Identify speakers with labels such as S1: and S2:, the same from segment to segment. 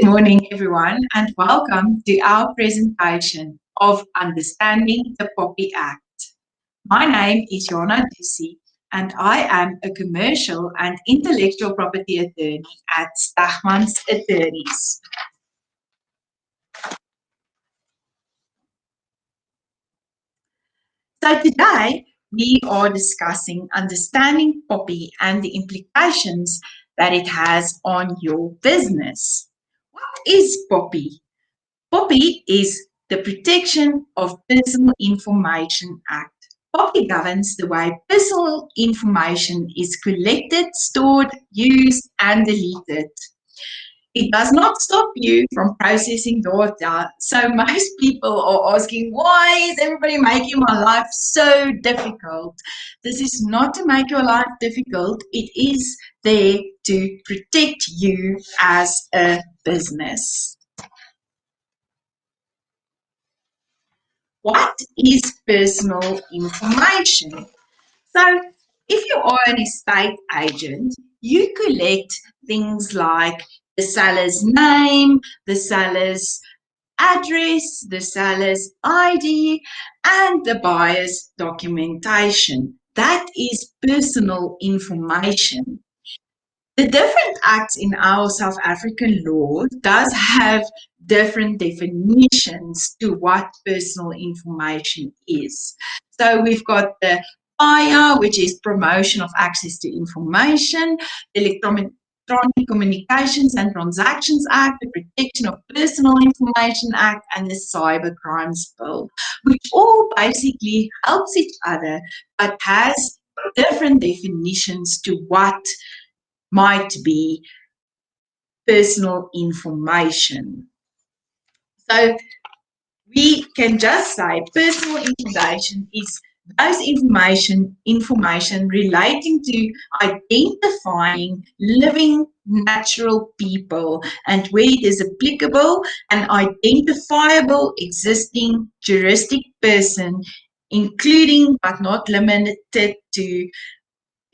S1: morning, everyone, and welcome to our presentation of Understanding the POPI Act. My name is Jana Doussy, and I am a commercial and intellectual property attorney at Stegmanns Attorneys. So today, we are discussing understanding POPI and the implications that it has on your business. What is POPI? POPI is the Protection of Personal Information Act. POPI governs the way personal information is collected, stored, used, and deleted. It does not stop you from processing data. So most people are asking, why is everybody making my life so difficult? This is not to make your life difficult. It is there to protect you as a business. What is personal information? So, if you are an estate agent, you collect things like the seller's name, the seller's address, the seller's ID, and the buyer's documentation. That is personal information. The different acts in our South African law does have different definitions to what personal information is. So we've got the POPI, which is Promotion of Access to Information, the Electronic Communications and Transactions Act, the Protection of Personal Information Act, and the Cyber Crimes Bill, which all basically helps each other but has different definitions to what might be personal information. So we can just say personal information is those information relating to identifying living natural people and where it is applicable, an identifiable existing juristic person, including but not limited to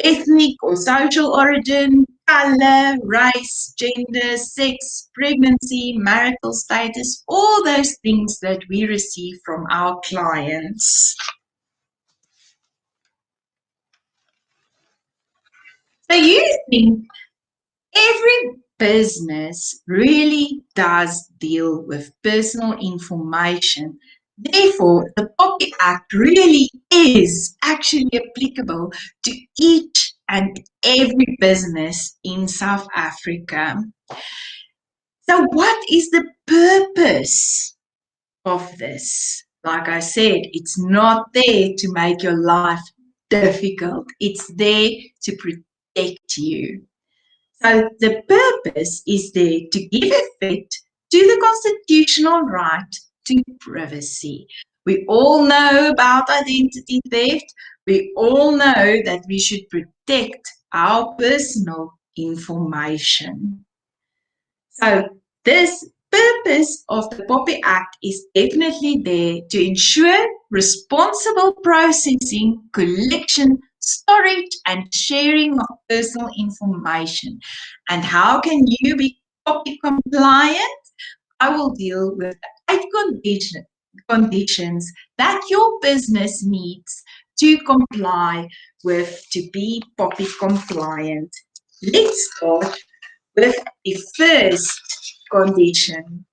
S1: ethnic or social origin, color, race, gender, sex, pregnancy, marital status, all those things that we receive from our clients. So you think every business really does deal with personal information. Therefore, the POPI Act really is actually applicable to each and every business in South Africa. So what is the purpose of this? Like I said, it's not there to make your life difficult. It's there to protect you. So the purpose is there to give effect to the constitutional right to privacy. We all know about identity theft. We all know that we should protect our personal information. So this purpose of the POPI Act is definitely there to ensure responsible processing, collection, storage, and sharing of personal information. And how can you be POPI compliant? I will deal with the 8 conditions that your business needs to comply with to be POPI compliant. Let's start with the first condition.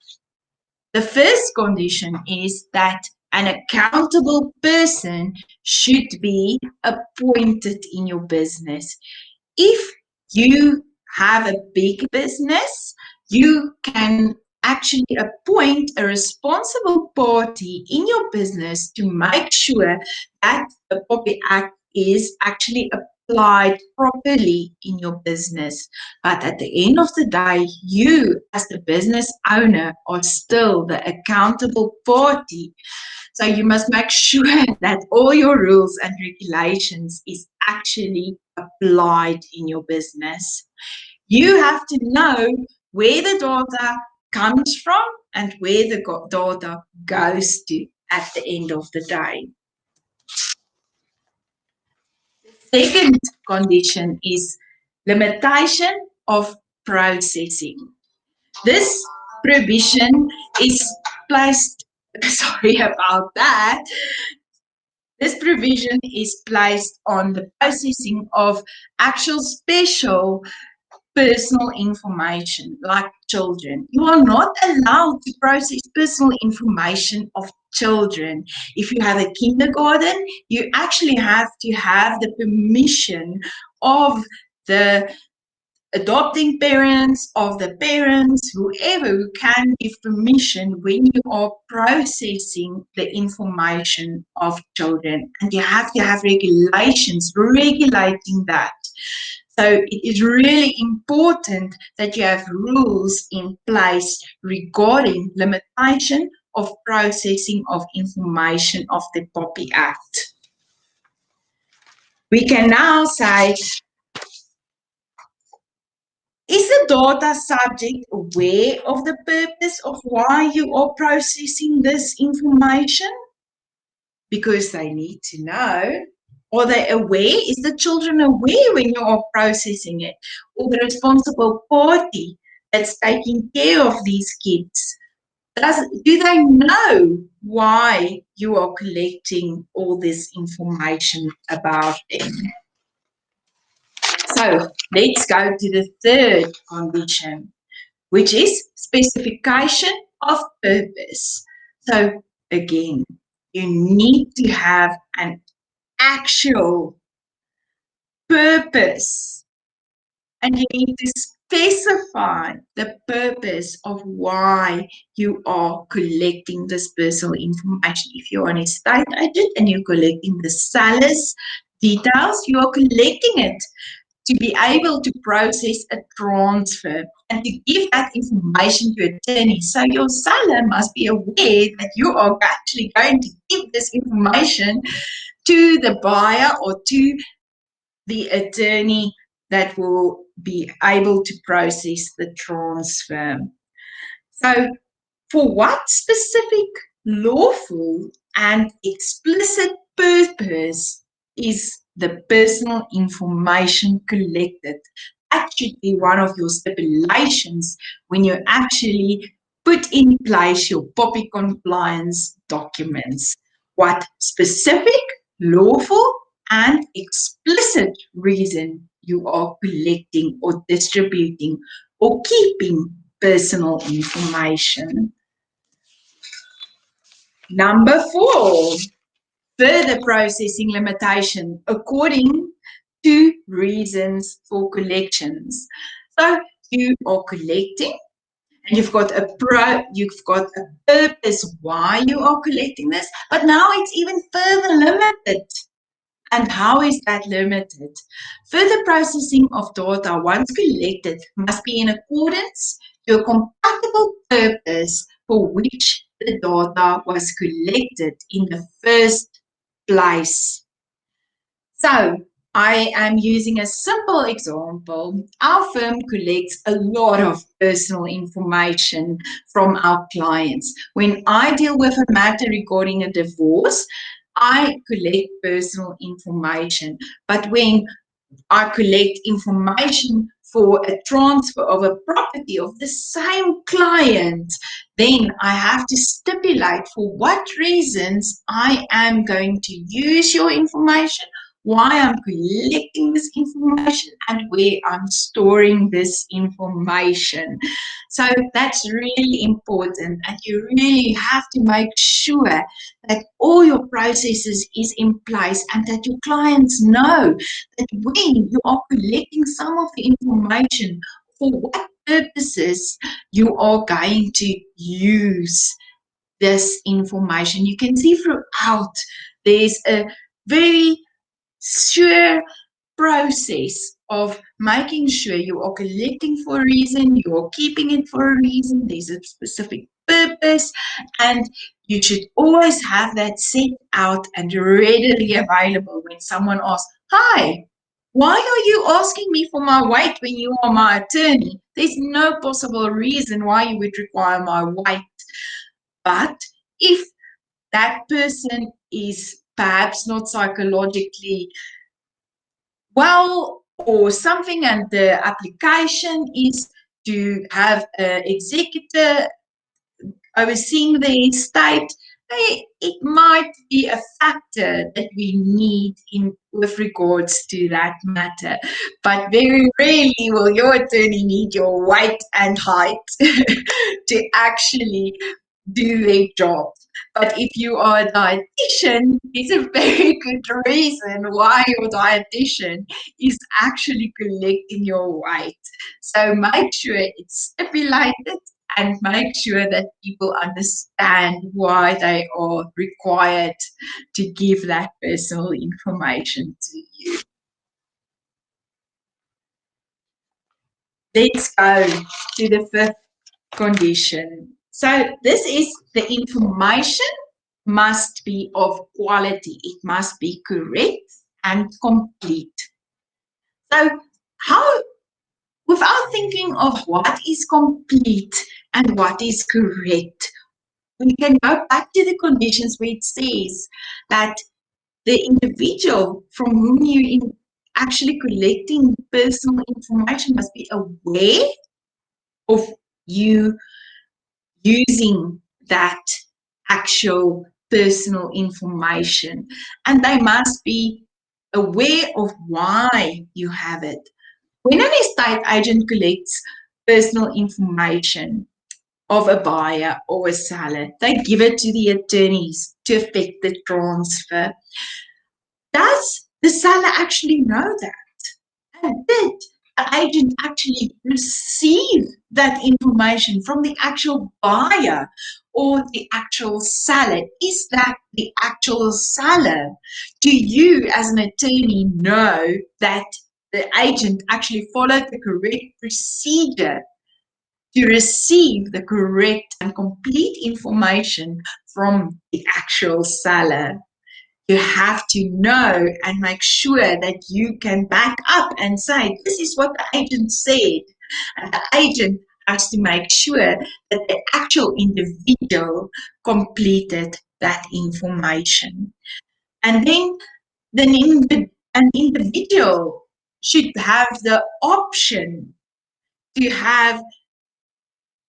S1: The first condition is that an accountable person should be appointed in your business. If you have a big business, you can actually appoint a responsible party in your business to make sure that the POPI Act is actually applied properly in your business. But at the end of the day, you as the business owner are still the accountable party. So you must make sure that all your rules and regulations is actually applied in your business. You have to know where the data comes from and where the data goes to at the end of the day. The second condition is limitation of processing. This provision is placed, sorry about that, this provision is placed on the processing of actual special personal information like children. You are not allowed to process personal information of children. If you have a kindergarten, you actually have to have the permission of the adopting parents, of the parents, whoever who can give permission when you are processing the information of children. And you have to have regulations regulating that. So it is really important that you have rules in place regarding limitation of processing of information of the POPI Act. We can now say, is the data subject aware of the purpose of why you are processing this information? Because they need to know. Are they aware? Is the children aware when you are processing it? Or the responsible party that's taking care of these kids? Do they know why you are collecting all this information about them? So let's go to the third condition, which is specification of purpose. So again, you need to have an actual purpose, and you need to specify the purpose of why you are collecting this personal information. If you're an estate agent and you're collecting the seller's details, you are collecting it to be able to process a transfer and to give that information to attorneys. So your seller must be aware that you are actually going to give this information to the buyer or to the attorney that will be able to process the transfer. So for what specific lawful and explicit purpose is the personal information collected? That should be one of your stipulations when you actually put in place your POPI compliance documents. What specific, lawful, and explicit reason you are collecting or distributing or keeping personal information. Number 4, further processing limitation according to reasons for collections. So you are collecting and you've got a purpose why you are collecting this, but now it's even further limited. And how is that limited? Further processing of data once collected must be in accordance to a compatible purpose for which the data was collected in the first place. So I am using a simple example. Our firm collects a lot of personal information from our clients. When I deal with a matter regarding a divorce, I collect personal information. But when I collect information for a transfer of a property of the same client, then I have to stipulate for what reasons I am going to use your information, why I'm collecting this information, and where I'm storing this information. So that's really important, and you really have to make sure that all your processes is in place and that your clients know that when you are collecting some of the information, for what purposes you are going to use this information. You can see throughout there's a very sure process of making sure you are collecting for a reason, you are keeping it for a reason, there's a specific purpose, and you should always have that set out and readily available when someone asks, "Hi, why are you asking me for my weight when you are my attorney?" There's no possible reason why you would require my weight. But if that person is perhaps not psychologically well or something and the application is to have an executor overseeing the estate, it might be a factor that we need in with regards to that matter. But very rarely will your attorney need your weight and height to actually do their job. But if you are a dietitian, it's a very good reason why your dietitian is actually collecting your weight. So make sure it's stipulated and make sure that people understand why they are required to give that personal information to you. Let's go to the fifth condition. So this is the information must be of quality. It must be correct and complete. So how, without thinking of what is complete and what is correct, we can go back to the conditions where it says that the individual from whom you actually collecting personal information must be aware of you using that actual personal information, and they must be aware of why you have it. When an estate agent collects personal information of a buyer or a seller, they give it to the attorneys to effect the transfer. Does the seller actually know that? And did the agent actually receive that information from the actual buyer or the actual seller? Is that the actual seller? Do you, as an attorney, know that the agent actually followed the correct procedure to receive the correct and complete information from the actual seller? You have to know and make sure that you can back up and say, this is what the agent said. And the agent has to make sure that the actual individual completed that information. And then an individual should have the option to have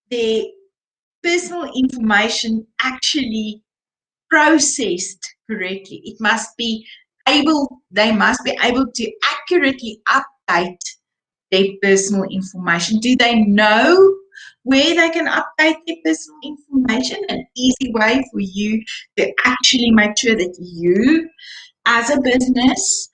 S1: their personal information actually processed correctly. They must be able to accurately update their personal information. Do they know where they can update their personal information? An easy way for you to actually make sure that you, as a business,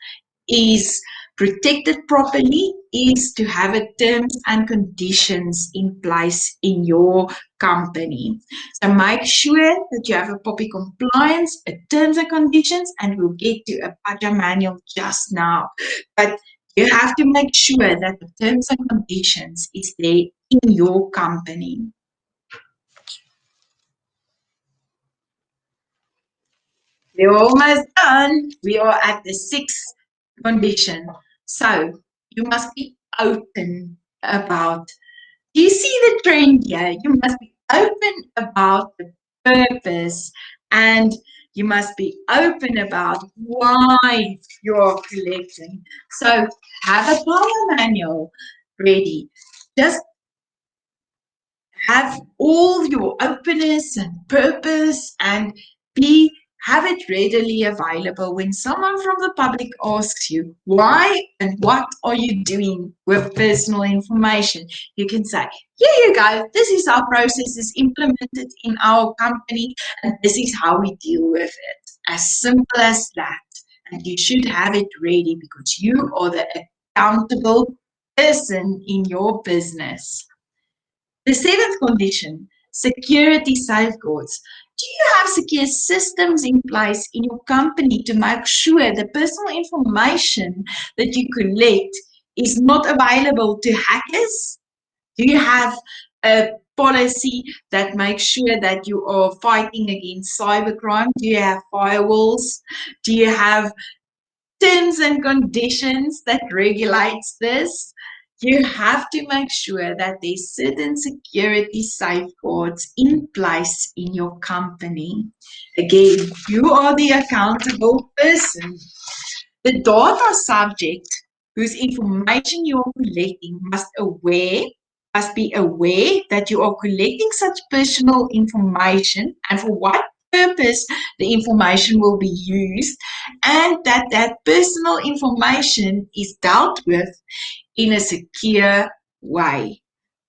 S1: is protected properly is to have a terms and conditions in place in your company. So make sure that you have a POPI compliance, a terms and conditions, and we'll get to a PAJA manual just now. But you have to make sure that the terms and conditions is there in your company. We're almost done. We are at the sixth condition. So you must be open about, do you see the trend here? You must be open about the purpose and you must be open about why you're collecting. So have a POPI manual ready. Just have all your openness and purpose and have it readily available when someone from the public asks you why and what are you doing with personal information. You can say, here you go, this is our processes implemented in our company and this is how we deal with it. As simple as that. And you should have it ready because you are the accountable person in your business. The seventh condition, security safeguards. Do you have secure systems in place in your company to make sure the personal information that you collect is not available to hackers? Do you have a policy that makes sure that you are fighting against cybercrime? Do you have firewalls? Do you have terms and conditions that regulates this? You have to make sure that there's certain security safeguards in place in your company. Again, you are the accountable person. The data subject whose information you're collecting must aware must be aware that you are collecting such personal information and for what purpose the information will be used, and that that personal information is dealt with in a secure way.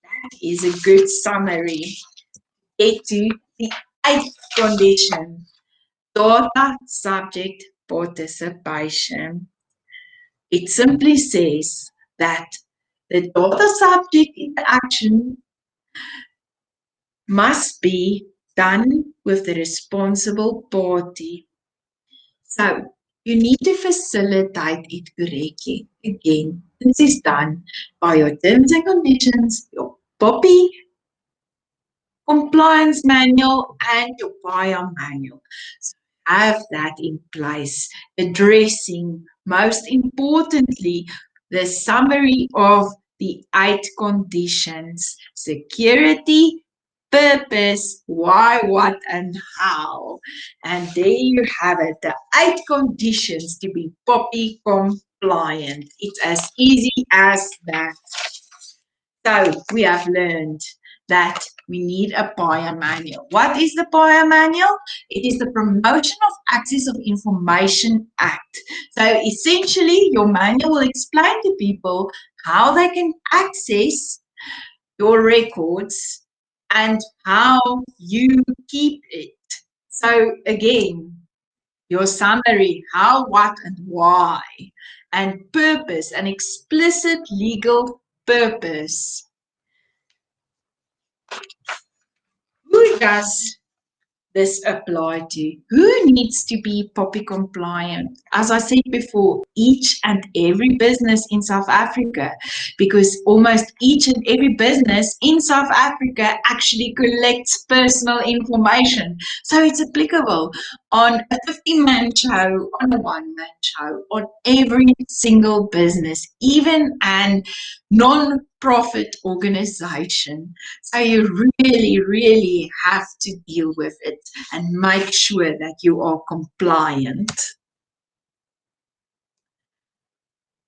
S1: That is a good summary. Get to the eighth condition, data subject participation. It simply says that the data subject interaction must be done with the responsible party. So you need to facilitate it correctly. Again, this is done by your terms and conditions, your POPI compliance manual, and your buyer manual. So have that in place, addressing most importantly the summary of the 8 conditions: security, purpose, why, what, and how. And there you have it, the 8 conditions to be POPI compliant. It's as easy as that. So we have learned that we need a POPI manual. What is the POPI manual? It is the Promotion of Access of Information Act. So essentially, your manual will explain to people how they can access your records and how you keep it. So again, your summary, how, what, and why, and purpose, an explicit legal purpose. Who does this apply to? Who needs to be POPI compliant? As I said before, each and every business in South Africa, because almost each and every business in South Africa actually collects personal information. So it's applicable on a 50-man show, on a one-man show, on every single business, even a non-profit organization. So you really, really have to deal with it and make sure that you are compliant.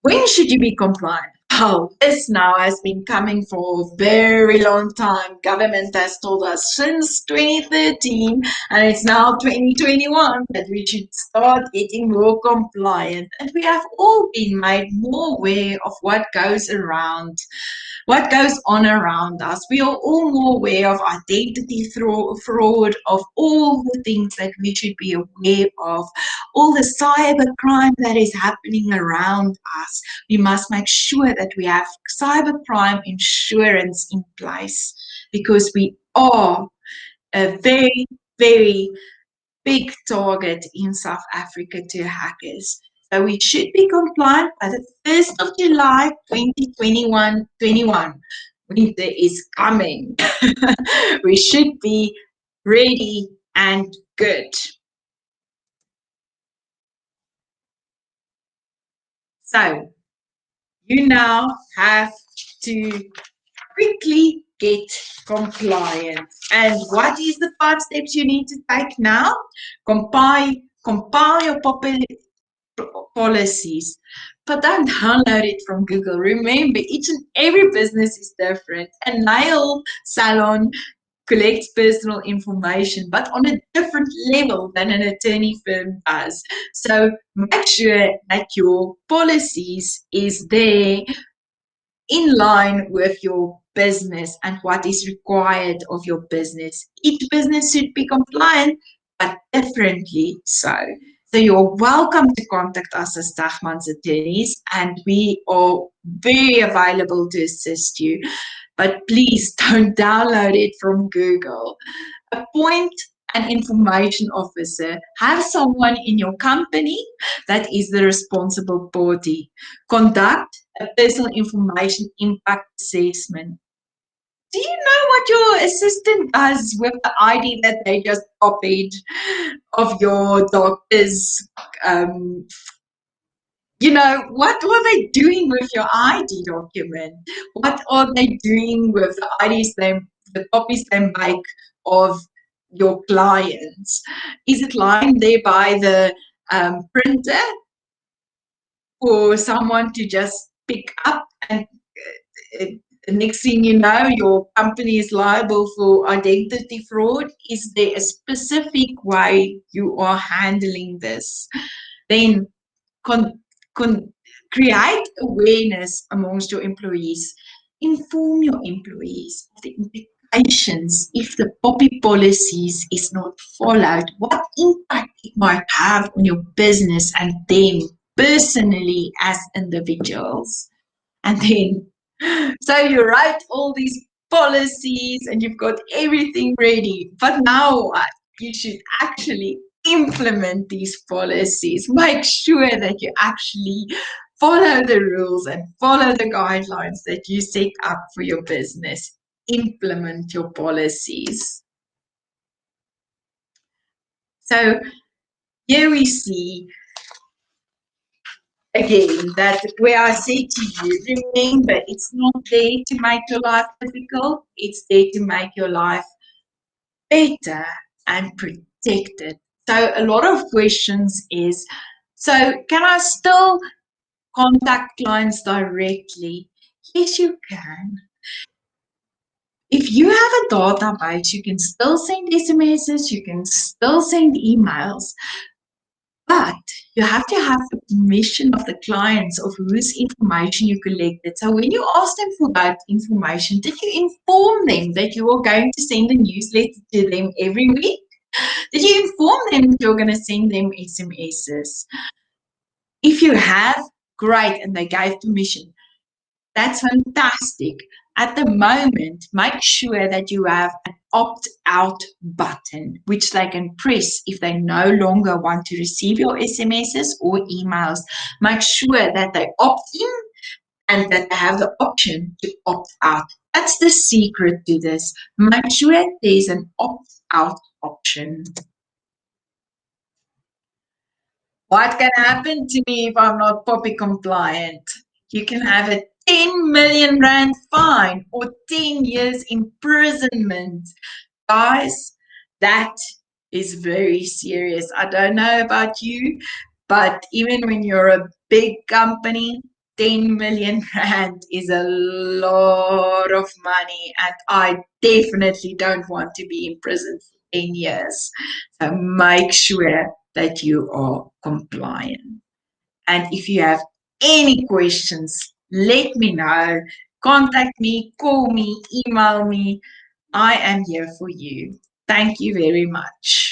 S1: When should you be compliant? Oh, this now has been coming for a very long time. Government has told us since 2013, and it's now 2021, that we should start getting more compliant. And we have all been made more aware of what goes on around us. We are all more aware of identity fraud, of all the things that we should be aware of, all the cyber crime that is happening around us. We must make sure that we have cybercrime insurance in place, because we are a very, very big target in South Africa to hackers. So we should be compliant by the 1st of July 2021. Winter is coming. We should be ready and good. So you now have to quickly get compliant. And what is the 5 steps you need to take now? Compile your policies, but don't download it from Google. Remember, each and every business is different. A nail salon collects personal information, but on a different level than an attorney firm does. So make sure that your policies is there in line with your business and what is required of your business. Each business should be compliant, but differently so. So you're welcome to contact us as Stegmanns Attorneys, and we are very available to assist you. But please don't download it from Google. Appoint an information officer. Have someone in your company that is the responsible party. Conduct a personal information impact assessment. Do you know what your assistant does with the ID that they just copied of your doctor's? What are they doing with your ID document? What are they doing with the IDs, the copies they make of your clients? Is it lying there by the printer for someone to just pick up and the next thing you know, your company is liable for identity fraud. Is there a specific way you are handling this? Then con- con- create awareness amongst your employees. Inform your employees of the implications if the POPI policies is not followed, what impact it might have on your business and them personally as individuals. And then, so you write all these policies and you've got everything ready. But now what? You should actually implement these policies. Make sure that you actually follow the rules and follow the guidelines that you set up for your business. Implement your policies. So here we see again, that where I say to you, remember, it's not there to make your life difficult. It's there to make your life better and protected. So a lot of questions is, so can I still contact clients directly? Yes, you can. If you have a database, you can still send SMSs, you can still send emails. But you have to have the permission of the clients of whose information you collected. So when you ask them for that information, did you inform them that you are going to send a newsletter to them every week? Did you inform them that you're going to send them SMSs? If you have, great, and they gave permission. That's fantastic. At the moment, make sure that you have an opt-out button, which they can press if they no longer want to receive your SMSs or emails. Make sure that they opt in and that they have the option to opt out. That's the secret to this. Make sure there's an opt-out option. What can happen to me if I'm not POPI compliant? You can have a 10 million rand fine or 10 years imprisonment. Guys, that is very serious. I don't know about you, but even when you're a big company, 10 million rand is a lot of money, and I definitely don't want to be in prison for 10 years. So make sure that you are compliant. And if you have any questions, let me know. Contact me, call me, email me. I am here for you. Thank you very much.